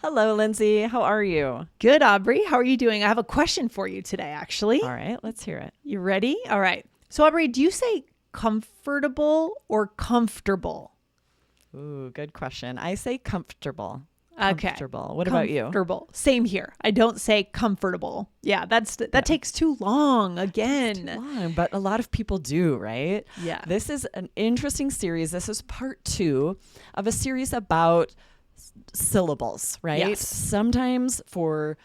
Hello, Lindsay. How are you? Good, Aubrey. How are you doing? I have a question for you today, actually. All right, let's hear it. You ready? All right. So, Aubrey, do you say comfortable or comfortable? Ooh, good question. I say comfortable. Okay. Comfortable. What about you? Comfortable. Same here. I don't say comfortable. Yeah, that takes too long again. Too long, but a lot of people do, right? Yeah. This is an interesting series. This is part 2 of a series about syllables, right? Yes. Sometimes for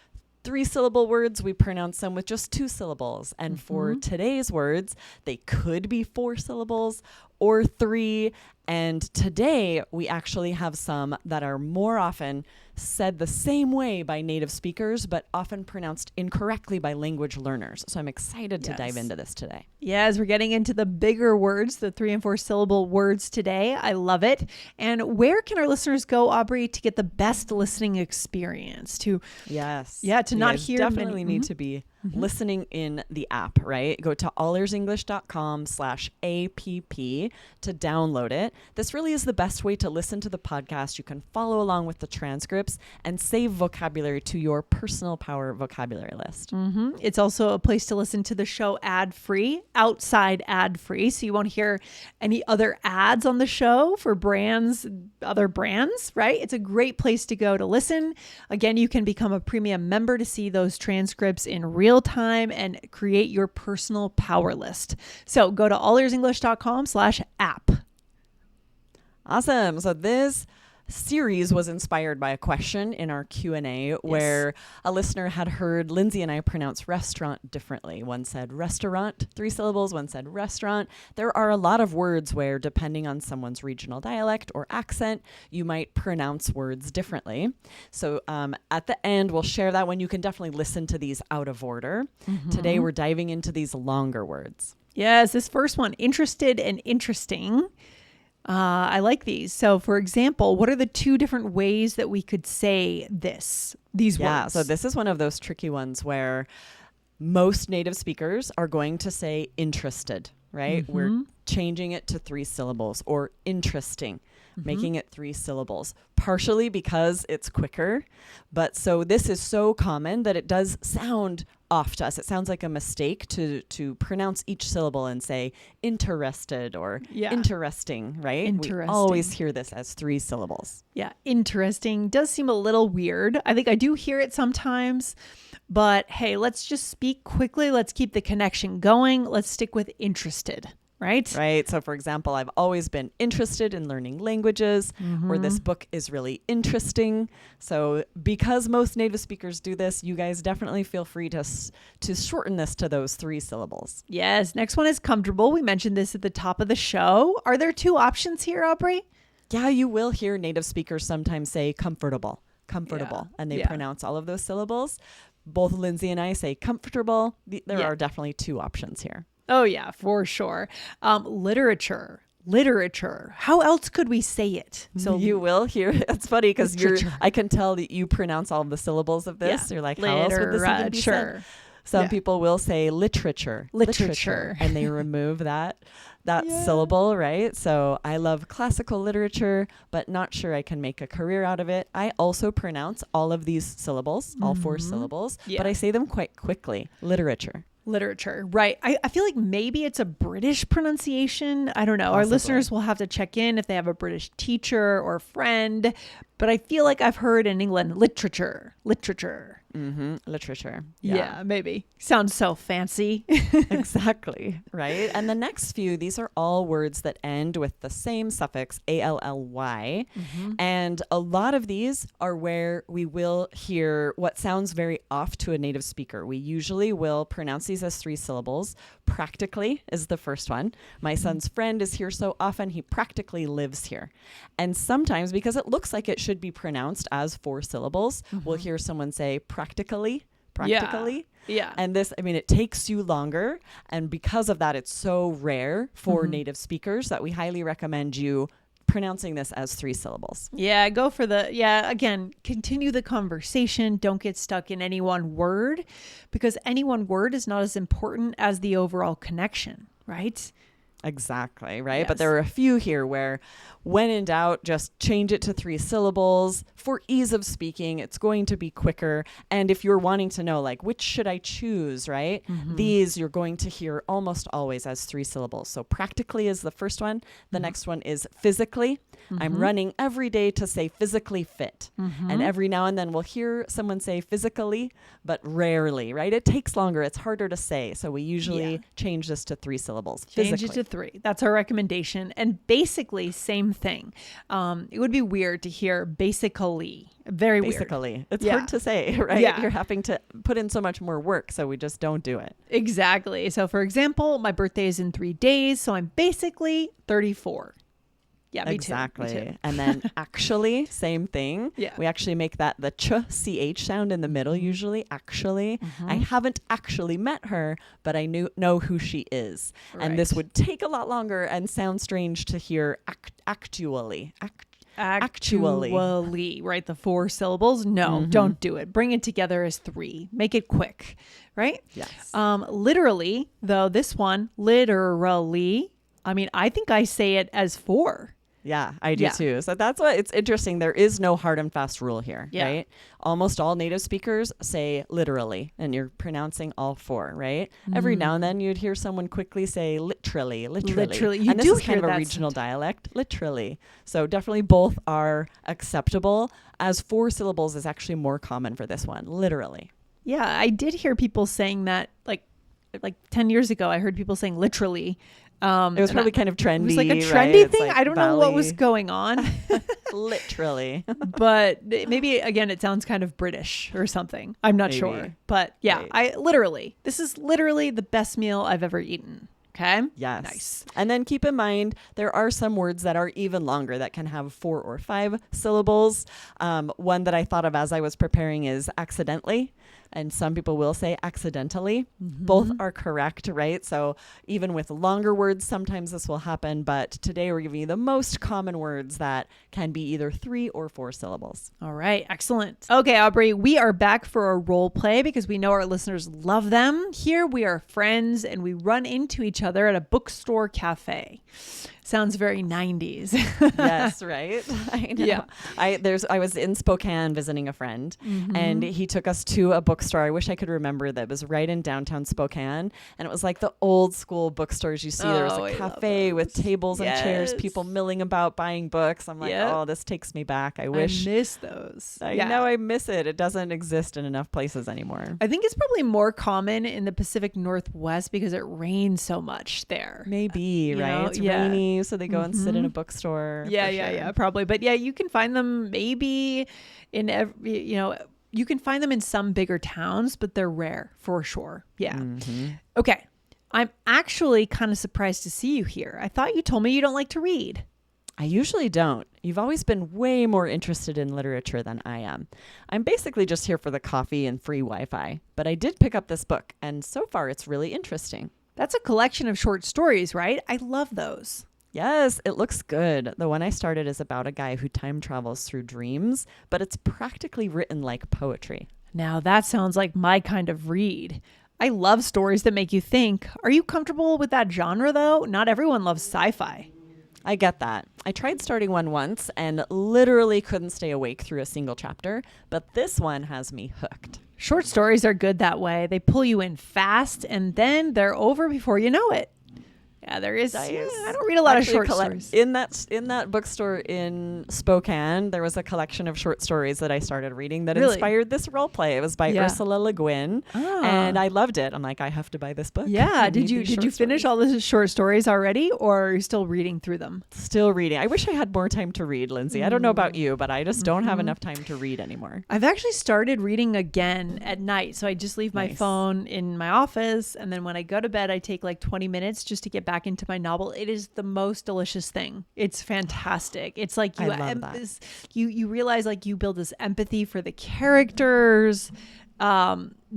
3-syllable words, we pronounce them with just 2 syllables. And for today's words, they could be 4 syllables or 3. And today we actually have some that are more often said the same way by native speakers, but often pronounced incorrectly by language learners. So I'm excited to dive into this today. Yeah, as we're getting into the bigger words, the 3 and 4 syllable words today. I love it. And where can our listeners go, Aubrey, to get the best listening experience? To not hear definitely need to be listening in the app, right? Go to allearsenglish.com/app to download it. This really is the best way to listen to the podcast. You can follow along with the transcripts and save vocabulary to your personal power vocabulary list. It's also a place to listen to the show ad-free, outside ad-free, so you won't hear any other ads on the show for other brands, right? It's a great place to go to listen. Again, you can become a premium member to see those transcripts in real time and create your personal power list. So go to allearsenglish.com/app. Awesome. So this series was inspired by a question in our Q&A where a listener had heard Lindsay and I pronounce restaurant differently. One said restaurant, 3 syllables. One said restaurant. There are a lot of words where, depending on someone's regional dialect or accent, you might pronounce words differently. So at the end, we'll share that one. You can definitely listen to these out of order. Today, we're diving into these longer words. Yes, this first one, interested and interesting. I like these. So, for example, what are the 2 different ways that we could say these words? Yeah, so this is one of those tricky ones where most native speakers are going to say interested, right? We're changing it to 3 syllables, or interesting, making it 3 syllables, partially because it's quicker. But so this is so common that it does sound off to us. It sounds like a mistake to pronounce each syllable and say interested or interesting, right? Interesting. We always hear this as 3 syllables. Yeah, interesting does seem a little weird. I think I do hear it sometimes, but hey, let's just speak quickly. Let's keep the connection going. Let's stick with interested. Right. Right. So, for example, I've always been interested in learning languages, or this book is really interesting. So because most native speakers do this, you guys definitely feel free to shorten this to those 3 syllables. Yes. Next one is comfortable. We mentioned this at the top of the show. Are there 2 options here, Aubrey? Yeah, you will hear native speakers sometimes say comfortable, and they pronounce all of those syllables. Both Lindsay and I say comfortable. There are definitely 2 options here. Oh, yeah, for sure. Literature. How else could we say it? So you will hear. It's funny because I can tell that you pronounce all of the syllables of this. You're like, how else would this even be said? Some people will say literature, and they remove that syllable, right? So I love classical literature, but not sure I can make a career out of it. I also pronounce all of these syllables, all 4 syllables, but I say them quite quickly. Literature, right. I feel like maybe it's a British pronunciation. I don't know. Possibly. Our listeners will have to check in if they have a British teacher or friend, but I feel like I've heard in England literature. Literature. Yeah, maybe. Sounds so fancy. Exactly. Right. And the next few, these are all words that end with the same suffix, ALLY. And a lot of these are where we will hear what sounds very off to a native speaker. We usually will pronounce these as 3 syllables. Practically is the first one. My son's friend is here so often, he practically lives here. And sometimes, because it looks like it should be pronounced as 4 syllables, we'll hear someone say practically. Yeah. And this, it takes you longer. And because of that, it's so rare for native speakers that we highly recommend you pronouncing this as 3 syllables. Yeah, go for again, continue the conversation. Don't get stuck in any one word, because any one word is not as important as the overall connection, right? Exactly, right? Yes. But there are a few here where when in doubt, just change it to 3 syllables. For ease of speaking, it's going to be quicker. And if you're wanting to know, like, which should I choose, right? These you're going to hear almost always as 3 syllables. So practically is the first one. The next one is physically. I'm running every day to say physically fit. And every now and then we'll hear someone say physically, but rarely, right? It takes longer. It's harder to say. So we usually change this to 3 syllables. Change it to 3. That's our recommendation. And basically, same thing. It would be weird to hear basically. Very weird. Basically. It's hard to say, right? Yeah. You're having to put in so much more work, so we just don't do it. Exactly. So for example, my birthday is in 3 days, so I'm basically 34. Yeah, me exactly. too. Me too. And then actually, same thing. Yeah. We actually make that the ch sound in the middle usually. Actually, I haven't actually met her, but I know who she is. And this would take a lot longer and sound strange to hear actually. Actually, right? The 4 syllables. No, don't do it. Bring it together as 3. Make it quick, right? Yes. Literally, though, this one, literally, I mean, I think I say it as 4. Yeah, I do too. So that's what it's interesting. There is no hard and fast rule here, right? Almost all native speakers say literally, and you're pronouncing all 4, right? Every now and then you'd hear someone quickly say literally. Literally. You and this do is hear kind of a that regional dialect, literally. So definitely both are acceptable, as 4 syllables is actually more common for this one, literally. Yeah, I did hear people saying that like 10 years ago. I heard people saying literally. It was probably kind of trendy. It was like a trendy right? thing. Like I don't know what was going on. Literally. But maybe, again, it sounds kind of British or something. I'm not sure. But yeah, this is literally the best meal I've ever eaten. Okay. Yes. Nice. And then keep in mind, there are some words that are even longer that can have 4 or 5 syllables. One that I thought of as I was preparing is accidentally. And some people will say accidentally. Both are correct, right? So even with longer words, sometimes this will happen. But today we're giving you the most common words that can be either 3 or 4 syllables. All right. Excellent. Okay, Aubrey, we are back for a role play because we know our listeners love them. Here we are friends and we run into each other at a bookstore cafe. Sounds very 90s. Yes, right? I know. Yeah. I was in Spokane visiting a friend and he took us to a bookstore. I wish I could remember that. It was right in downtown Spokane. And it was like the old school bookstores you see. There was a cafe with tables and chairs, people milling about buying books. I'm like, oh, this takes me back. I wish. I miss those. I know I miss it. It doesn't exist in enough places anymore. I think it's probably more common in the Pacific Northwest because it rains so much there. Maybe, right? It's rainy. So they go and sit in a bookstore. Yeah, probably. But yeah, you can find them maybe in you can find them in some bigger towns, but they're rare for sure. Yeah. Okay. I'm actually kind of surprised to see you here. I thought you told me you don't like to read. I usually don't. You've always been way more interested in literature than I am. I'm basically just here for the coffee and free Wi-Fi, but I did pick up this book, and so far it's really interesting. That's a collection of short stories, right? I love those. Yes, it looks good. The one I started is about a guy who time travels through dreams, but it's practically written like poetry. Now that sounds like my kind of read. I love stories that make you think. Are you comfortable with that genre, though? Not everyone loves sci-fi. I get that. I tried starting one once and literally couldn't stay awake through a single chapter, but this one has me hooked. Short stories are good that way. They pull you in fast and then they're over before you know it. Yeah, there is. I don't read a lot of short stories. In that bookstore in Spokane, there was a collection of short stories that I started reading that inspired this role play. It was by Ursula Le Guin, and I loved it. I'm like, I have to buy this book. Yeah, did you finish all the short stories already, or are you still reading through them? Still reading. I wish I had more time to read, Lindsay. I don't know about you, but I just don't have enough time to read anymore. I've actually started reading again at night, so I just leave my phone in my office, and then when I go to bed, I take like 20 minutes just to get back into my novel. It is the most delicious thing. It's fantastic. It's like you realize like you build this empathy for the characters.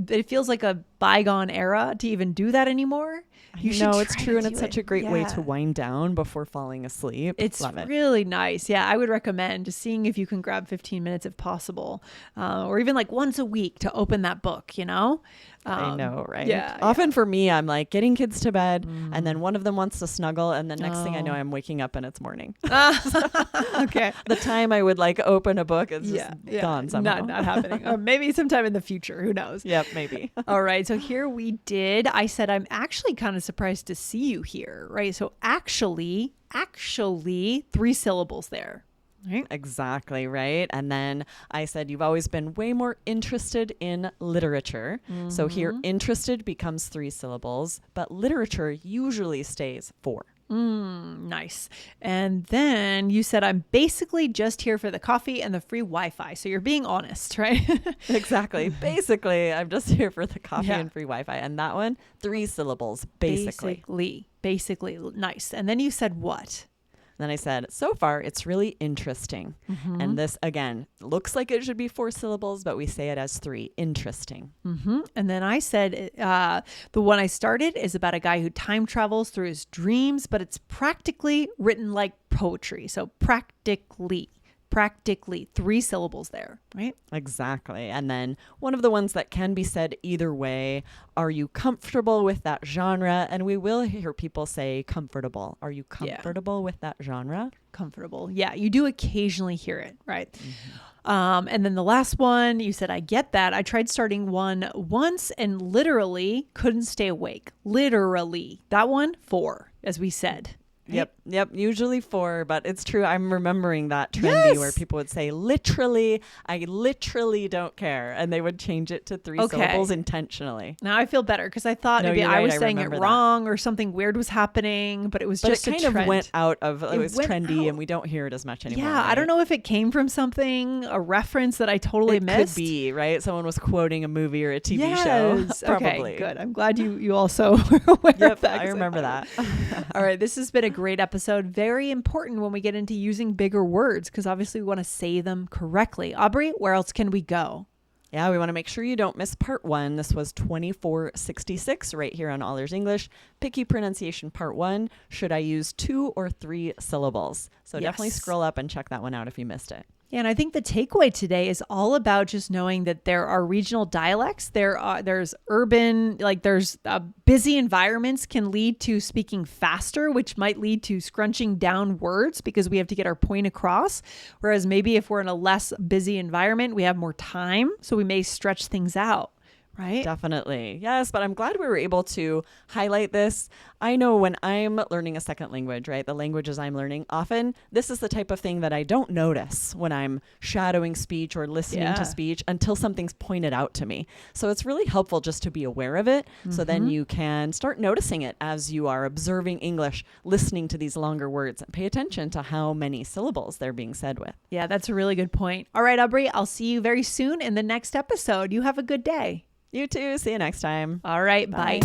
it feels like a bygone era to even do that anymore. You should No, it's try true. to And do it's such it. a great way to Yeah. wind down before falling asleep. It's Love it. really nice. Yeah, I would recommend just seeing if you can grab 15 minutes if possible, or even like once a week to open that book, you know? I know, right? yeah, Often for me, I'm like getting kids to bed and then one of them wants to snuggle. And the next thing I know, Oh. I'm waking up and it's morning. Okay. The time I would like open a book is just gone somehow. Not happening. Or maybe sometime in the future. Who knows? Yep, maybe. All right. So here we did. I said, I'm actually kind of surprised to see you here. Right. So actually, 3 syllables there. Right. Exactly, right? And then I said, you've always been way more interested in literature. So here, interested becomes 3 syllables, but literature usually stays 4. Nice. And then you said, I'm basically just here for the coffee and the free Wi-Fi. So you're being honest, right? Exactly. Basically, I'm just here for the coffee Yeah. and free Wi-Fi. And that one, 3 syllables, basically. Basically. Nice. And then you said what? Then I said, so far, it's really interesting. And this, again, looks like it should be 4 syllables, but we say it as 3. Interesting. And then I said, the one I started is about a guy who time travels through his dreams, but it's practically written like poetry. So practically 3 syllables there, right? Exactly. And then one of the ones that can be said either way, are you comfortable with that genre? And we will hear people say comfortable. Are you comfortable with that genre? Comfortable. Yeah, you do occasionally hear it, right? And then the last one, you said, I get that. I tried starting one once and literally couldn't stay awake. Literally. That one, 4, as we said. Yep. Usually 4, but it's true. I'm remembering that trendy where people would say, literally, I literally don't care. And they would change it to 3 syllables intentionally. Now I feel better because I thought maybe you're I right. was I saying it remember that. wrong or something weird was happening, but it was But just it a kind of trend. went out of, it was went trendy out. and we don't hear it as much anymore. Yeah, I don't know if it came from something, a reference that I totally missed. Could be, right? Someone was quoting a movie or a TV show. Yes. Probably. Okay, good. I'm glad you also were aware of Yep, that. I remember that. All right, this has been a great episode. Very important when we get into using bigger words because obviously we want to say them correctly. Aubrey, where else can we go? Yeah, we want to make sure you don't miss part 1. This was 2466 right here on All Ears English. Picky pronunciation part 1. Should I use 2 or 3 syllables? So definitely scroll up and check that one out if you missed it. Yeah, and I think the takeaway today is all about just knowing that there are regional dialects. There's urban, there's busy environments can lead to speaking faster, which might lead to scrunching down words because we have to get our point across. Whereas maybe if we're in a less busy environment, we have more time, so we may stretch things out. Right? Definitely. Yes, but I'm glad we were able to highlight this. I know when I'm learning a second language, right, the languages I'm learning, often this is the type of thing that I don't notice when I'm shadowing speech or listening to speech until something's pointed out to me. So it's really helpful just to be aware of it. So then you can start noticing it as you are observing English, listening to these longer words, and pay attention to how many syllables they're being said with. Yeah, that's a really good point. All right, Aubrey, I'll see you very soon in the next episode. You have a good day. You too. See you next time. All right, bye.